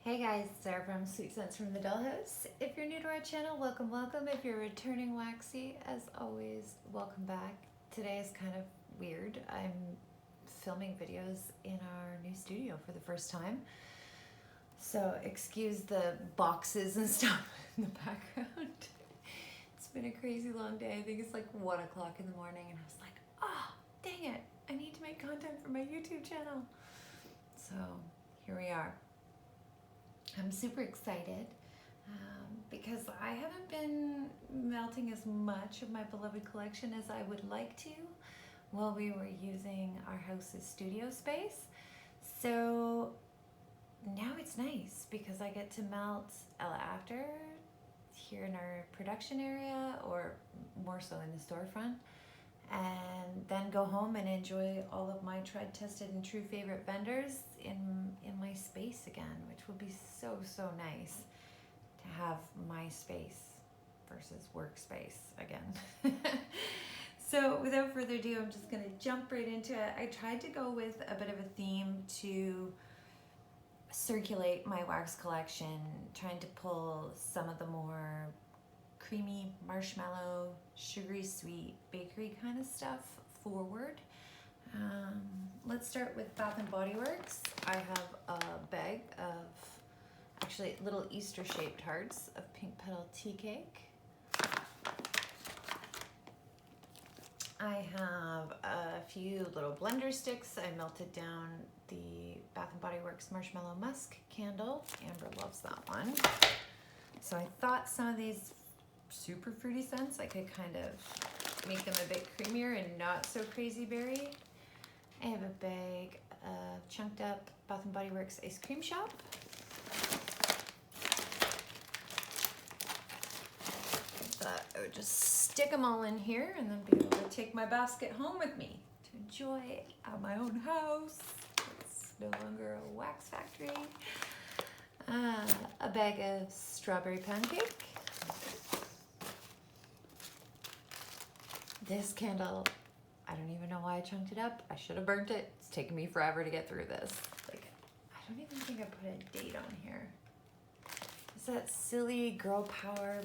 Hey guys, Sarah from Sweet Scents from the Dollhouse. If you're new to our channel, welcome, welcome. If you're returning Waxy, as always, welcome back. Today is kind of weird. I'm filming videos in our new studio for the first time. So excuse the boxes and stuff in the background. It's been a crazy long day. I think it's like 1 o'clock in the morning and I was like, oh, dang it. I need to make content for my YouTube channel. So here we are. I'm super excited because I haven't been melting as much of my beloved collection as I would like to while we were using our house's studio space. So now it's nice because I get to melt after here in our production area, or more so in the storefront, and then go home and enjoy all of my tried, tested, and true favorite vendors in my space again, which will be so nice to have my space versus workspace again. So without further ado, I'm just gonna jump right into it. I tried to go with a bit of a theme to circulate my wax collection, trying to pull some of the more creamy, marshmallow, sugary sweet, bakery kind of stuff forward. Let's start with Bath & Body Works. I have a bag of actually little Easter shaped hearts of pink petal tea cake. I have a few little blender sticks. I melted down the Bath & Body Works Marshmallow Musk candle. Amber loves that one. So I thought some of these super fruity scents, I could kind of make them a bit creamier and not so crazy berry. I have a bag of chunked up Bath & Body Works Ice Cream Shop. Thought I would just stick them all in here and then be able to take my basket home with me to enjoy at my own house. It's no longer a wax factory. A bag of strawberry pound cake. This candle, I don't even know why I chunked it up. I should have burnt it. It's taken me forever to get through this. Like, I don't even think I put a date on here. It's that silly girl power.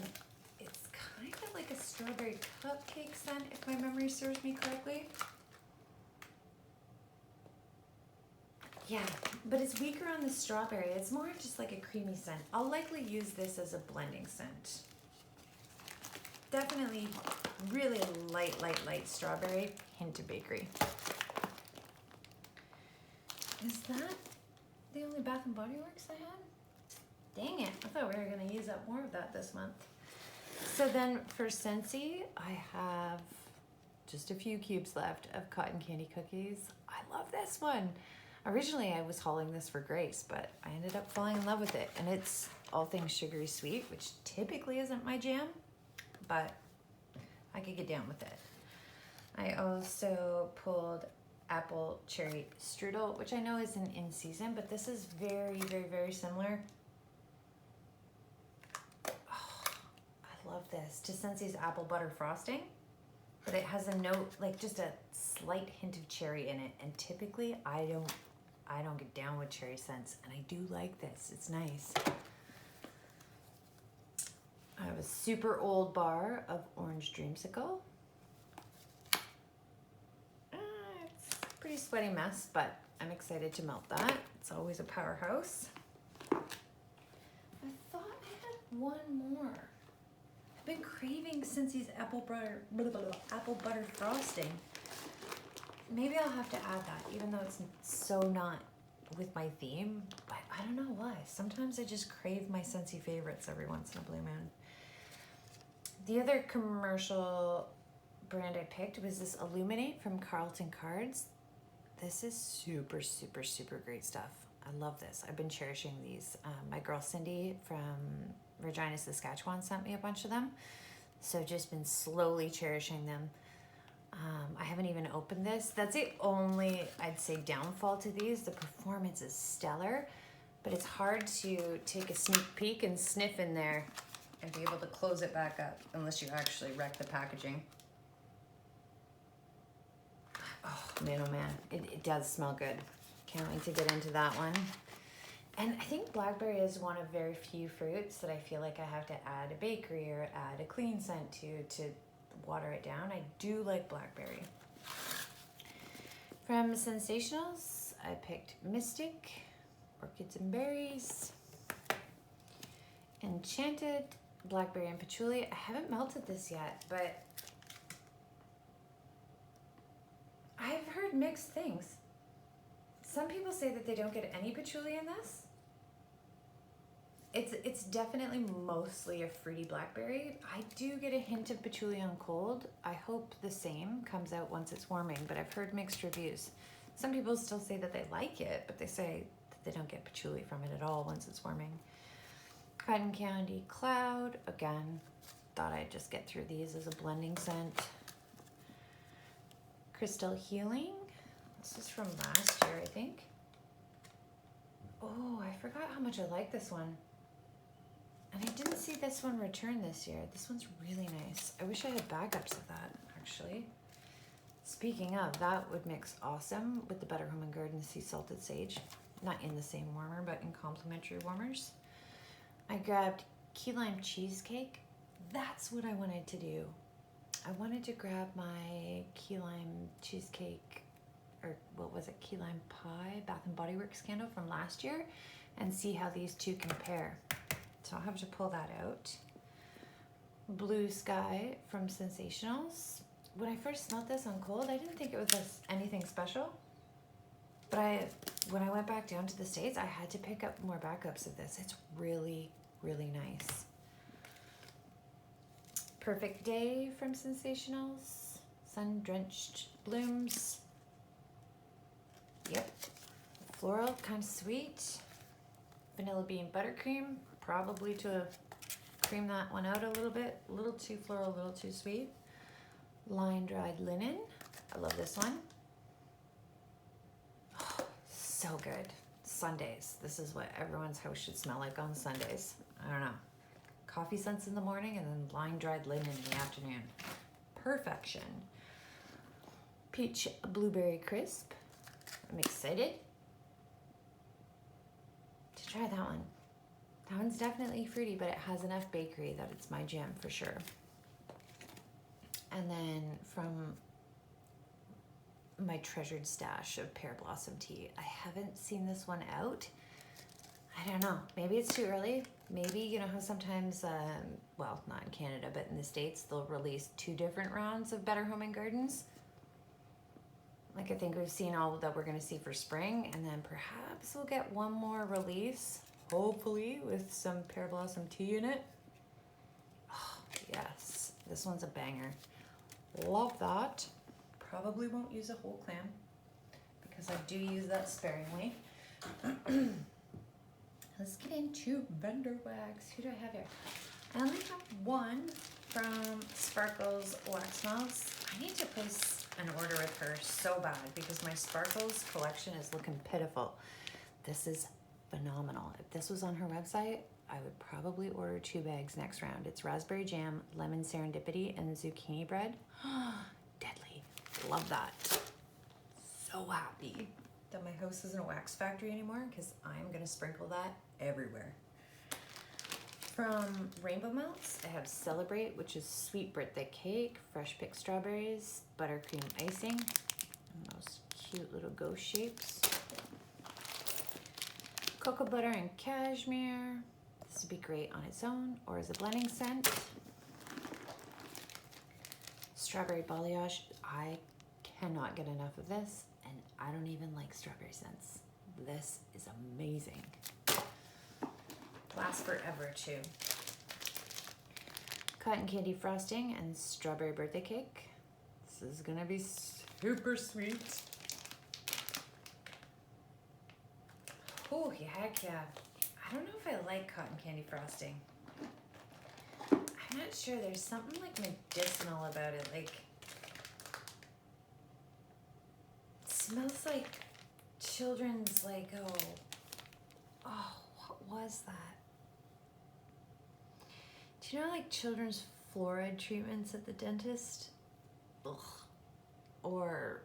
It's kind of like a strawberry cupcake scent, if my memory serves me correctly. Yeah, but it's weaker on the strawberry. It's more just like a creamy scent. I'll likely use this as a blending scent. Definitely really light strawberry, hint of bakery. Is that the only Bath & Body Works I had? Dang it, I thought we were gonna use up more of that this month. So then for Scentsy, I have just a few cubes left of cotton candy cookies. I love this one. Originally I was hauling this for Grace, but I ended up falling in love with it. And it's all things sugary sweet, which typically isn't my jam, but I could get down with it. I also pulled apple cherry strudel, which I know isn't in season, but this is very similar. Oh, I love this. To Scensy's apple butter frosting, but it has a note, like just a slight hint of cherry in it. And typically I don't get down with cherry scents, and I do like this. It's nice. I have a super old bar of orange dreamsicle. It's a pretty sweaty mess, but I'm excited to melt that. It's always a powerhouse. I thought I had one more. I've been craving Scensy's apple butter frosting. Maybe I'll have to add that, even though it's so not with my theme, but I don't know why. Sometimes I just crave my Scentsy favorites every once in a blue moon. The other commercial brand I picked was this Illuminate from Carlton Cards. This is super great stuff. I love this. I've been cherishing these. My girl Cindy from Regina, Saskatchewan sent me a bunch of them. So just been slowly cherishing them. I haven't even opened this. That's the only, I'd say, downfall to these. The performance is stellar, but it's hard to take a sneak peek and sniff in there and be able to close it back up unless you actually wreck the packaging. Oh man, it does smell good. Can't wait to get into that one. And I think blackberry is one of very few fruits that I feel like I have to add a bakery or add a clean scent to water it down. I do like blackberry. From Sensationals, I picked Mystic, Orchids and Berries, Enchanted, Blackberry and Patchouli. I haven't melted this yet, but I've heard mixed things. Some people say that they don't get any patchouli in this. It's definitely mostly a fruity blackberry. I do get a hint of patchouli on cold. I hope the same comes out once it's warming, but I've heard mixed reviews. Some people still say that they like it, but they say that they don't get patchouli from it at all once it's warming. Cotton Candy Cloud, again, thought I'd just get through these as a blending scent. Crystal Healing, this is from last year, I think. Oh, I forgot how much I like this one. And I didn't see this one return this year. This one's really nice. I wish I had backups of that, actually. Speaking of, that would mix awesome with the Better Home and Garden Sea Salted Sage. Not in the same warmer, but in complementary warmers. I grabbed Key Lime Cheesecake. That's what I wanted to do. I wanted to grab my Key Lime Cheesecake, or what was it, Key Lime Pie, Bath & Body Works candle from last year, and see how these two compare. So I'll have to pull that out. Blue Sky from Sensationals. When I first smelled this on cold, I didn't think it was anything special. But when I went back down to the States, I had to pick up more backups of this. It's really, really nice. Perfect Day from Sensationals. Sun-Drenched Blooms. Yep. Floral, kind of sweet. Vanilla Bean Buttercream. Probably to cream that one out a little bit. A little too floral, a little too sweet. Line Dried Linen. I love this one. Oh, so good. Sundays. This is what everyone's house should smell like on Sundays. I don't know. Coffee scents in the morning and then line dried linen in the afternoon. Perfection. Peach Blueberry Crisp. I'm excited to try that one. That one's definitely fruity, but it has enough bakery that it's my jam for sure. And then from my treasured stash of Pear Blossom Tea, I haven't seen this one out. I don't know. Maybe it's too early. Maybe, you know how sometimes, well, not in Canada, but in the States, they'll release 2 different rounds of Better Home and Gardens. Like I think we've seen all that we're going to see for spring, and then perhaps we'll get one more release, hopefully, with some Pear Blossom Tea in it. Oh, yes. This one's a banger. Love that. Probably won't use a whole clam because I do use that sparingly. Let's get into vendor wax. Who do I have here? I only have one from Sparkles Wax Melts. I need to place an order with her so bad because my Sparkles collection is looking pitiful. This is phenomenal. If this was on her website, I would probably order 2 bags next round. It's raspberry jam, lemon serendipity, and zucchini bread. Deadly. Love that. So happy that my house isn't a wax factory anymore because I'm going to sprinkle that everywhere. From Rainbow Melts, I have Celebrate, which is sweet birthday cake, fresh picked strawberries, buttercream icing, and those cute little ghost shapes. Cocoa butter and cashmere. This would be great on its own or as a blending scent. Strawberry balayage. I cannot get enough of this, and I don't even like strawberry scents. This is amazing. Lasts forever too. Cotton candy frosting and strawberry birthday cake. This is gonna be super sweet. Oh, heck yeah. I don't know if I like cotton candy frosting. I'm not sure. There's something like medicinal about it. Like, it smells like children's Lego. Oh, what was that? Do you know like children's fluoride treatments at the dentist? Ugh. Or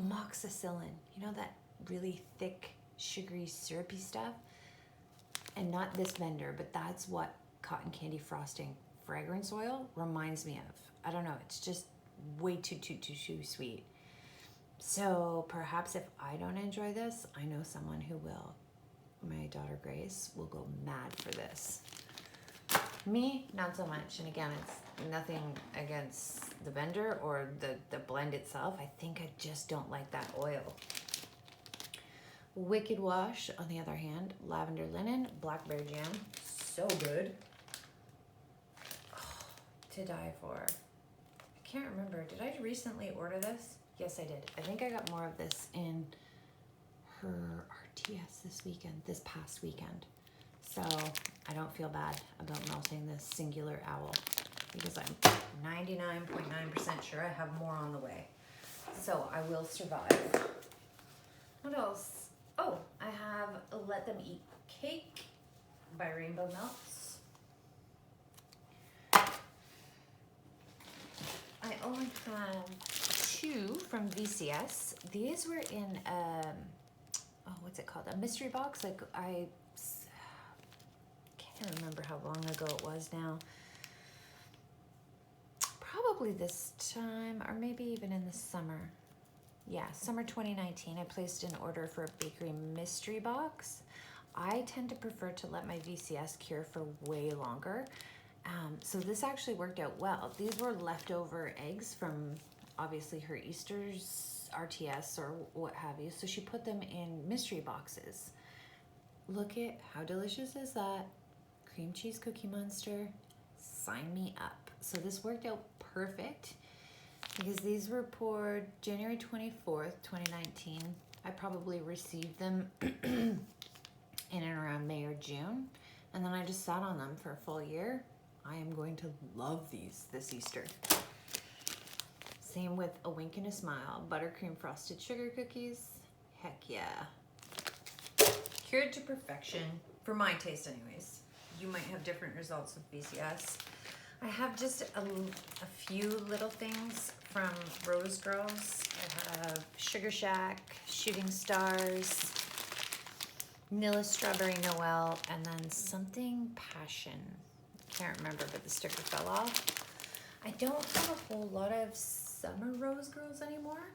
amoxicillin. You know, that really thick, sugary, syrupy stuff? And not this vendor, but that's what cotton candy frosting fragrance oil reminds me of. I don't know, it's just way too sweet. So perhaps if I don't enjoy this, I know someone who will. My daughter Grace will go mad for this. Me, not so much. And again, it's nothing against the vendor or the blend itself. I think I just don't like that oil. Wicked Wash, on the other hand, lavender linen, blackberry jam, so good. Oh, to die for. I can't remember, did I recently order this? Yes, I did. I think I got more of this in her RTS this past weekend. So I don't feel bad about melting this singular owl because I'm 99.9% sure I have more on the way. So I will survive. What else? Oh, I have Let Them Eat Cake by Rainbow Melts. I only have 2 from VCS. These were in, what's it called? A mystery box. Like, I can't remember how long ago it was now. Probably this time, or maybe even in the summer. Yeah, summer 2019, I placed an order for a bakery mystery box. I tend to prefer to let my VCS cure for way longer. So this actually worked out well. These were leftover eggs from obviously her Easter's RTS or what have you. So she put them in mystery boxes. Look at how delicious is that? Cream cheese cookie monster, sign me up. So this worked out perfect. Because these were poured January 24th, 2019. I probably received them in and around May or June. And then I just sat on them for a full year. I am going to love these this Easter. Same with A Wink and a Smile. Buttercream frosted sugar cookies. Heck yeah. Cured to perfection. For my taste anyways. You might have different results with VCS. I have just a few little things from Rose Girls. I have Sugar Shack, Shooting Stars, Nilla Strawberry Noel, and then something Passion. Can't remember, but the sticker fell off. I don't have a whole lot of summer Rose Girls anymore,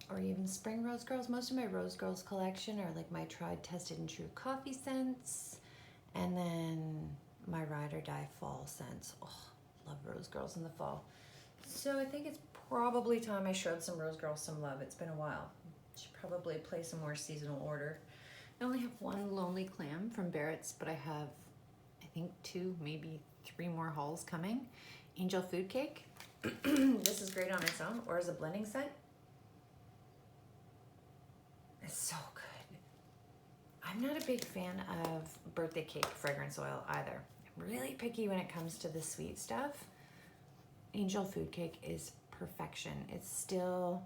or even spring Rose Girls. Most of my Rose Girls collection are like my tried, tested, and true coffee scents, and then my Ride or Die fall scents. Oh, love Rose Girls in the fall. So I think it's probably time I showed some Rose Girls some love. It's been a while. Should probably place a more seasonal order. I only have 1 Lonely Clam from Barrett's, but I have, I think 2, maybe 3 more hauls coming. Angel Food Cake. This is great on its own or as a blending set. It's so good. I'm not a big fan of birthday cake fragrance oil either. I'm really picky when it comes to the sweet stuff. Angel Food Cake is perfection. It's still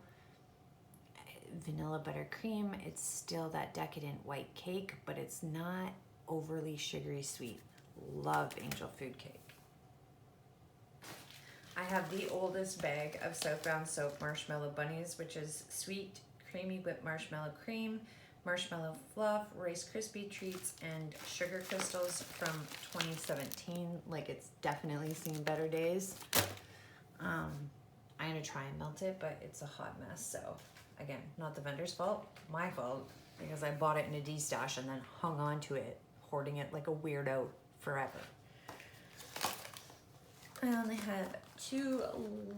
vanilla buttercream. It's still that decadent white cake, but it's not overly sugary sweet. Love Angel Food Cake. I have the oldest bag of Southbound Soap Marshmallow Bunnies, which is sweet, creamy whipped marshmallow cream, marshmallow fluff, Rice Krispie treats, and sugar crystals from 2017. Like, it's definitely seen better days. I'm gonna try and melt it, but it's a hot mess. So again, not the vendor's fault, my fault, because I bought it in a D-stash and then hung on to it, hoarding it like a weirdo forever. I only have 2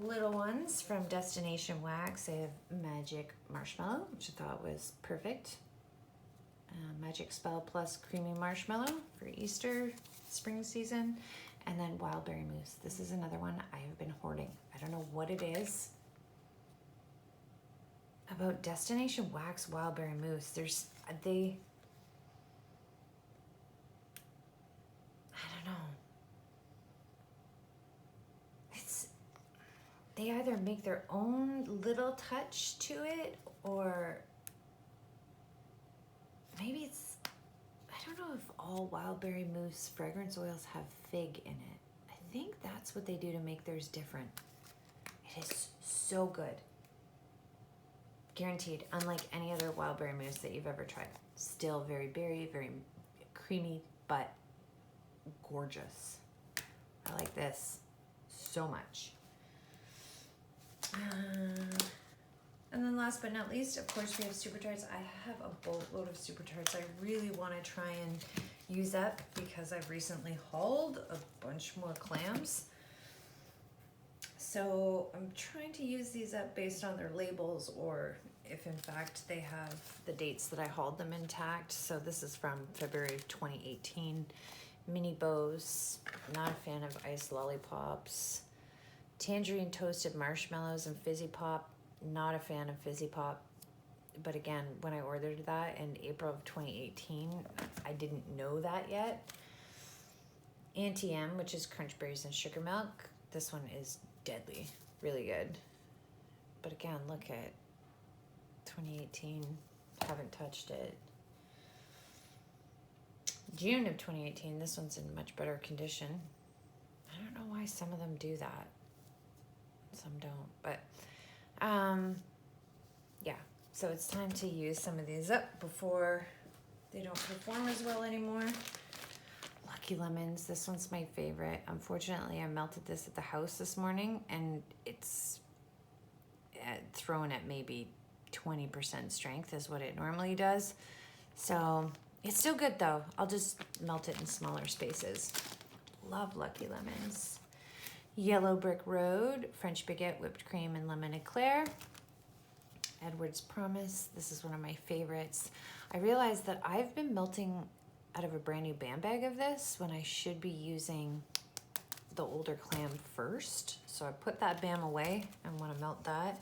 little ones from Destination Wax. I have Magic Marshmallow, which I thought was perfect. Magic Spell Plus Creamy Marshmallow for Easter, spring season. And then Wild Berry Mousse. This is another one I have been hoarding. I don't know what it is about Destination Wax Wild Berry Mousse. I don't know. They either make their own little touch to it, or maybe it's, I don't know if all Wild Berry Mousse fragrance oils have fig in it. I think that's what they do to make theirs different. It is so good. Guaranteed, unlike any other wild berry mousse that you've ever tried. Still very berry, very creamy, but gorgeous. I like this so much. And then last but not least, of course, we have Super Tarts. I have a boatload of Super Tarts. I really want to try and use up because I've recently hauled a bunch more clams. So I'm trying to use these up based on their labels, or if in fact they have the dates that I hauled them intact. So this is from February of 2018. Mini bows, not a fan of iced lollipops. Tangerine toasted marshmallows and fizzy pop, not a fan of fizzy pop. But again, when I ordered that in April of 2018, I didn't know that yet. Auntie M, which is crunch berries and sugar milk. This one is deadly, really good. But again, look at 2018, haven't touched it. June of 2018, this one's in much better condition. I don't know why some of them do that. Some don't, but yeah. So it's time to use some of these up before they don't perform as well anymore. Lucky Lemons, this one's my favorite. Unfortunately, I melted this at the house this morning and it's thrown at maybe 20% strength is what it normally does. So it's still good though. I'll just melt it in smaller spaces. Love Lucky Lemons. Yellow Brick Road, French Baguette, whipped cream, and lemon eclair. Edward's Promise, this is one of my favorites. I realized that I've been melting out of a brand new band bag of this when I should be using the older clam first. So I put that BAM away and want to melt that.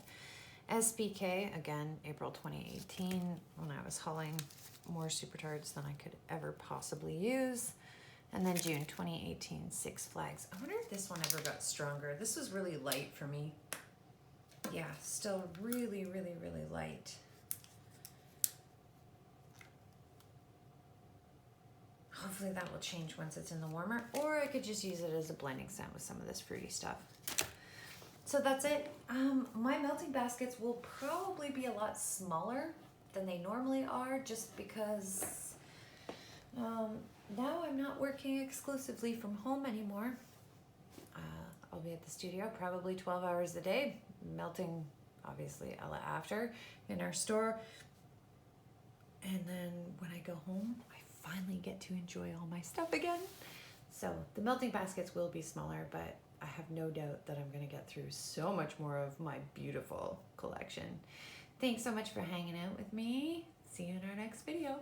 SBK, again, April 2018, when I was hauling more Super Tarts than I could ever possibly use. And then June 2018, Six Flags. I wonder if this one ever got stronger. This was really light for me. Yeah, still really, really, really light. Hopefully that will change once it's in the warmer, or I could just use it as a blending set with some of this fruity stuff. So that's it. My melting baskets will probably be a lot smaller than they normally are, just because now I'm not working exclusively from home anymore. I'll be at the studio probably 12 hours a day, melting obviously after in our store. And then when I go home, I finally get to enjoy all my stuff again. So the melting baskets will be smaller, but I have no doubt that I'm going to get through so much more of my beautiful collection. Thanks so much for hanging out with me. See you in our next video.